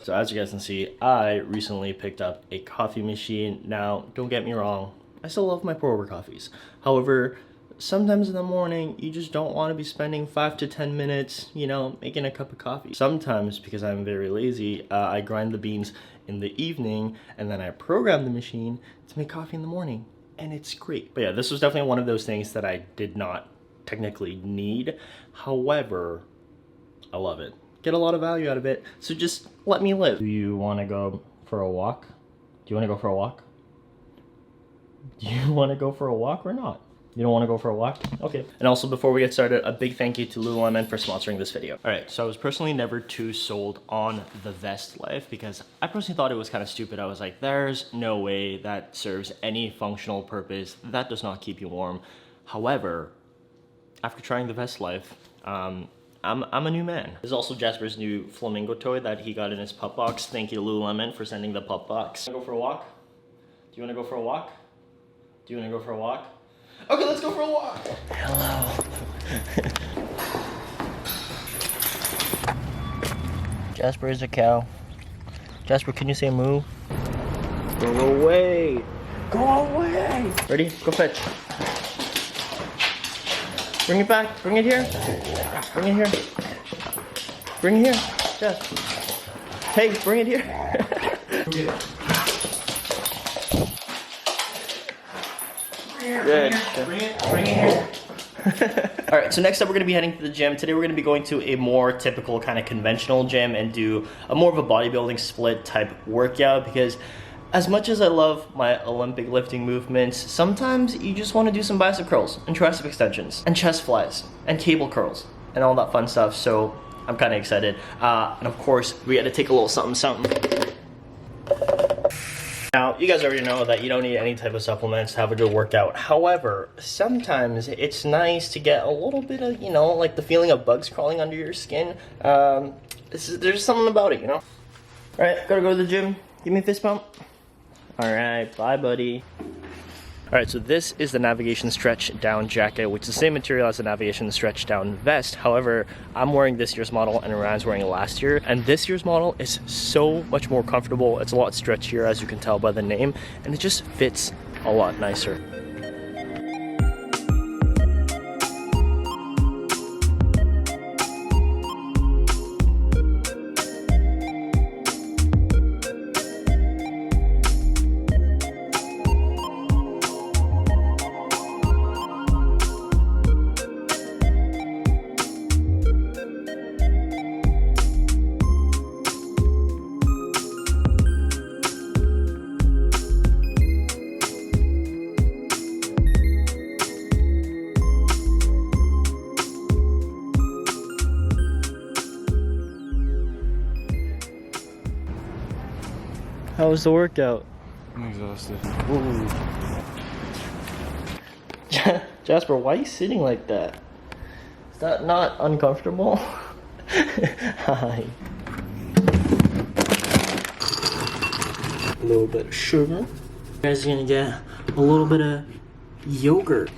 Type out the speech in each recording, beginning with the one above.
So as you guys can see, I recently picked up a coffee machine. Now, don't get me wrong, I still love my pour over coffees. However, sometimes in the morning, you just don't want to be spending 5 to 10 minutes, you know, making a cup of coffee. Sometimes, because I'm very lazy, I grind the beans in the evening and then I program the machine to make coffee in the morning, and it's great. But yeah, this was definitely one of those things that I did not technically need. However, I love it. Get a lot of value out of it, so just let me live. Do you want to go for a walk? Do you want to go for a walk? Do you want to go for a walk or not? You don't want to go for a walk? Okay. And also, before we get started, a big thank you to Lululemon for sponsoring this video. All right, so I was personally never too sold on the vest life because I personally thought it was kind of stupid. I was like, there's no way that serves any functional purpose. That does not keep you warm. However, after trying the vest life, I'm a new man. This is also Jasper's new flamingo toy that he got in his pup box. Thank you, Lululemon, for sending the pup box. Wanna go for a walk? Do you want to go for a walk? Do you want to go for a walk? Okay, let's go for a walk. Hello. Jasper is a cow. Jasper, can you say moo? Go away. Go away. Ready? Go fetch. Bring it back. Bring it here. Bring it here. Bring it here. Jess. Hey, bring it here. Good. Bring it here. All right, so next up we're gonna be heading to the gym. Today we're gonna be going to a more typical kind of conventional gym and do a more of a bodybuilding split type workout, because as much as I love my Olympic lifting movements, sometimes you just want to do some bicep curls and tricep extensions and chest flies and cable curls and all that fun stuff. So I'm kind of excited. And of course, we got to take a little something. Now, you guys already know that you don't need any type of supplements to have a good workout. However, sometimes it's nice to get a little bit of, you know, like the feeling of bugs crawling under your skin. There's something about it, you know? All right, gotta go to the gym. Give me a fist bump. All right, bye, buddy. All right, so this is the navigation stretch down jacket, which is the same material as the navigation stretch down vest. However, I'm wearing this year's model and Ryan's wearing it last year. And this year's model is so much more comfortable. It's a lot stretchier, as you can tell by the name, and it just fits a lot nicer. How was the workout? I'm exhausted. Ooh. Jasper, why are you sitting like that? Is that not uncomfortable? Hi. A little bit of sugar. You guys are gonna get a little bit of yogurt.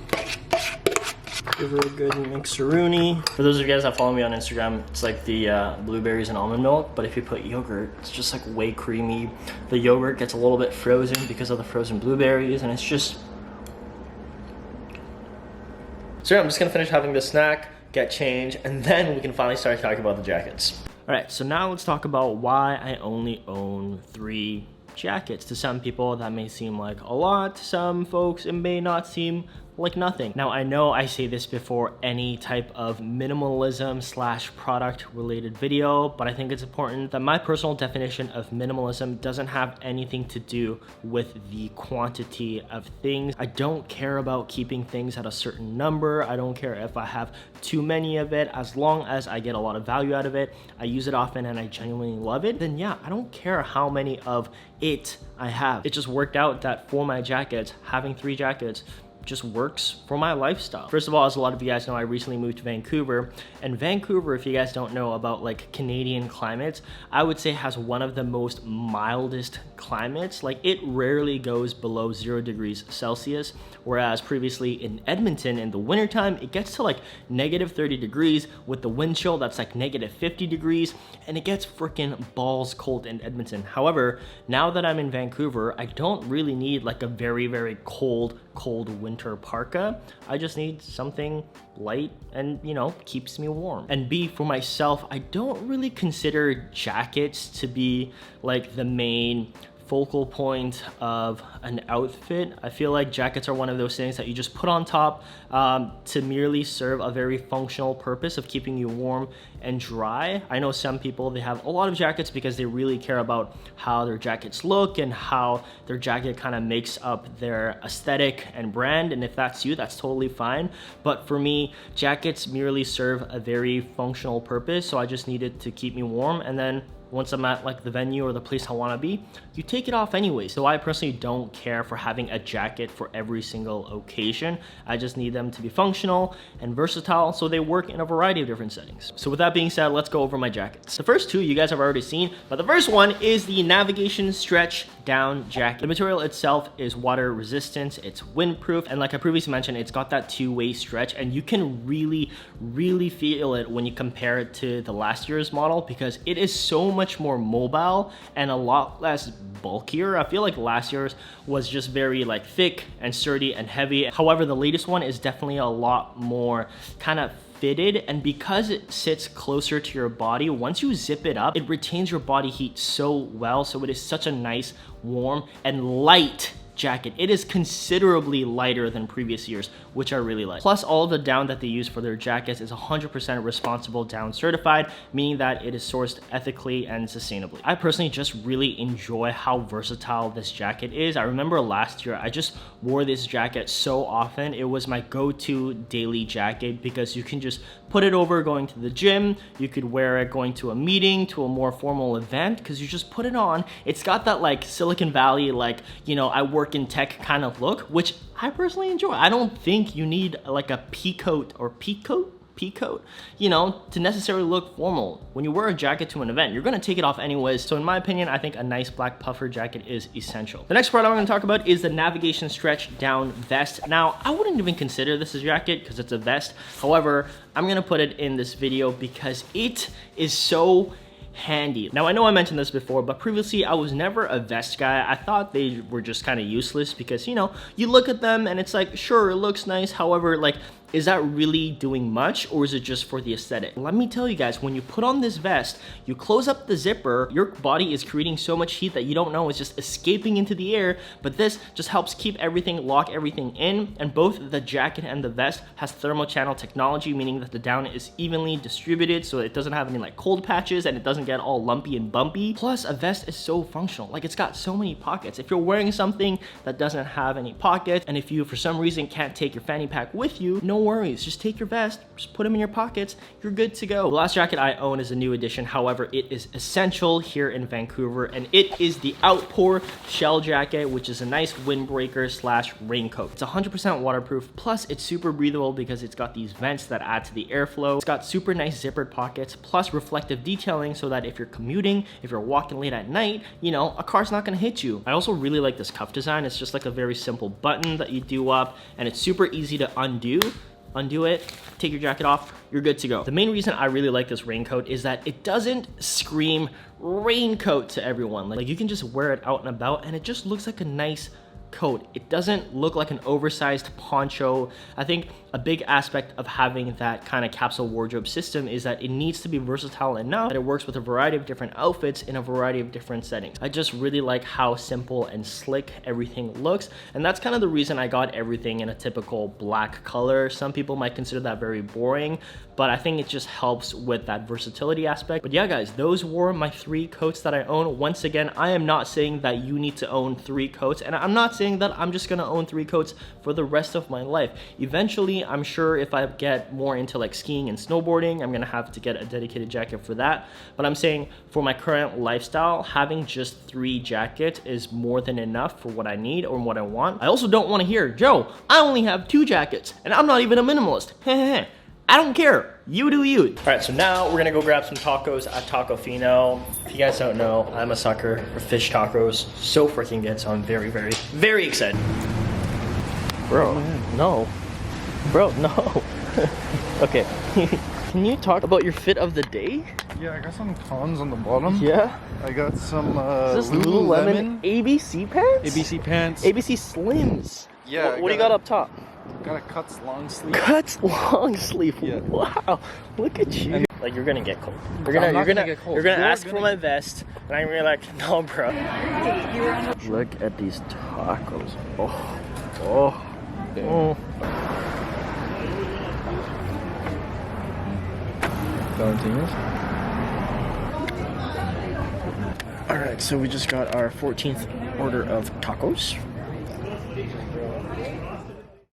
Give her a good mixeroonie. For those of you guys that follow me on Instagram, it's like the blueberries and almond milk, but if you put yogurt, it's just like way creamy. The yogurt gets a little bit frozen because of the frozen blueberries, and it's just... So yeah, I'm just gonna finish having this snack, get changed, and then we can finally start talking about the jackets. All right, so now let's talk about why I only own 3 jackets. To some people that may seem like a lot, to some folks it may not seem like nothing. Now, I know I say this before any type of minimalism / product related video, but I think it's important that my personal definition of minimalism doesn't have anything to do with the quantity of things. I don't care about keeping things at a certain number. I don't care if I have too many of it, as long as I get a lot of value out of it, I use it often, and I genuinely love it, then yeah, I don't care how many of it I have. It just worked out that for my jackets, having 3 jackets just works for my lifestyle. First of all, as a lot of you guys know, I recently moved to Vancouver, and Vancouver, if you guys don't know about like Canadian climates, I would say has one of the most mildest climates. Like it rarely goes below 0 degrees Celsius, whereas previously in Edmonton in the wintertime, it gets to like negative 30 degrees with the wind chill that's like negative 50 degrees, and it gets freaking balls cold in Edmonton. However, now that I'm in Vancouver, I don't really need like a very, very cold winter parka. I just need something light and, you know, keeps me warm. And B, for myself, I don't really consider jackets to be like the main focal point of an outfit. I feel like jackets are one of those things that you just put on top to merely serve a very functional purpose of keeping you warm and dry. I know some people, they have a lot of jackets because they really care about how their jackets look and how their jacket kind of makes up their aesthetic and brand. And if that's you, that's totally fine. But for me, jackets merely serve a very functional purpose. So I just needed to keep me warm. And then once I'm at like the venue or the place I want to be, you take it off anyway. So I personally don't care for having a jacket for every single occasion. I just need them to be functional and versatile so they work in a variety of different settings. So with that being said, let's go over my jackets. The first two you guys have already seen, but the first one is the Navigation Stretch Down Jacket. The material itself is water resistant, it's windproof, and like I previously mentioned, it's got that two-way stretch, and you can really feel it when you compare it to the last year's model because it is so much more mobile and a lot less bulkier. I feel like last year's was just very like thick and sturdy and heavy. However, the latest one is definitely a lot more kind of fitted, and because it sits closer to your body, once you zip it up, it retains your body heat so well. So it is such a nice, warm, and light jacket. It is considerably lighter than previous years, which I really like. Plus, all of the down that they use for their jackets is 100% responsible down certified, meaning that it is sourced ethically and sustainably. I personally just really enjoy how versatile this jacket is. I remember last year, I just wore this jacket so often. It was my go-to daily jacket because you can just put it over going to the gym. You could wear it going to a meeting, to a more formal event, because you just put it on. It's got that like Silicon Valley, like, you know, I work in tech kind of look, which I personally enjoy. I don't think you need like a peacoat, you know, to necessarily look formal. When you wear a jacket to an event, you're gonna take it off anyways. So in my opinion, I think a nice black puffer jacket is essential. The next part I'm gonna talk about is the Navigation Stretch Down Vest. Now, I wouldn't even consider this a jacket because it's a vest. However, I'm gonna put it in this video because it is so handy. Now, I know I mentioned this before, but previously I was never a vest guy. I thought they were just kind of useless because, you know, you look at them and it's like, sure, it looks nice. However, like, is that really doing much, or is it just for the aesthetic? Let me tell you guys, when you put on this vest, you close up the zipper, your body is creating so much heat that you don't know, it's just escaping into the air, but this just helps keep everything, lock everything in, and both the jacket and the vest has thermal channel technology, meaning that the down is evenly distributed, so it doesn't have any like cold patches, and it doesn't get all lumpy and bumpy. Plus, a vest is so functional. Like, it's got so many pockets. If you're wearing something that doesn't have any pockets, and if you, for some reason, can't take your fanny pack with you, no worries, just take your vest, just put them in your pockets, you're good to go. The last jacket I own is a new edition, however, it is essential here in Vancouver, and it is the Outpour Shell Jacket, which is a nice windbreaker slash raincoat. It's 100% waterproof, plus it's super breathable because it's got these vents that add to the airflow. It's got super nice zippered pockets, plus reflective detailing so that if you're commuting, if you're walking late at night, you know, a car's not gonna hit you. I also really like this cuff design. It's just like a very simple button that you do up, and it's super easy to undo it, take your jacket off, you're good to go. The main reason I really like this raincoat is that it doesn't scream raincoat to everyone. Like, you can just wear it out and about and it just looks like a nice coat. It doesn't look like an oversized poncho. I think a big aspect of having that kind of capsule wardrobe system is that it needs to be versatile enough that it works with a variety of different outfits in a variety of different settings. I just really like how simple and slick everything looks, and that's kind of the reason I got everything in a typical black color. Some people might consider that very boring, but I think it just helps with that versatility aspect. But yeah, guys, those were my 3 coats that I own. Once again, I am not saying that you need to own 3 coats, and I'm not saying saying that I'm just gonna own 3 coats for the rest of my life. Eventually, I'm sure if I get more into like skiing and snowboarding, I'm gonna have to get a dedicated jacket for that. But I'm saying for my current lifestyle, having just 3 jackets is more than enough for what I need or what I want. I also don't want to hear, Joe, I only have 2 jackets and I'm not even a minimalist. I don't care. You do you. All right, so now we're gonna go grab some tacos at Taco Fino. If you guys don't know, I'm a sucker for fish tacos. So freaking good, so I'm very, very, very excited. Bro, no. Bro, no. Okay, can you talk about your fit of the day? Yeah, I got some cons on the bottom. Yeah? I got some Is this Lululemon ABC pants? ABC pants. ABC Slims. Yeah. What do you got up top? Got a cuts long sleeve. Cuts long sleeve. Yeah. Wow. Look at you. Like you're gonna get cold. You're gonna ask for my vest, and I'm gonna be like, no, bro. Look at these tacos. Oh. Oh. Oh. Valentina's. All right, so we just got our 14th order of tacos.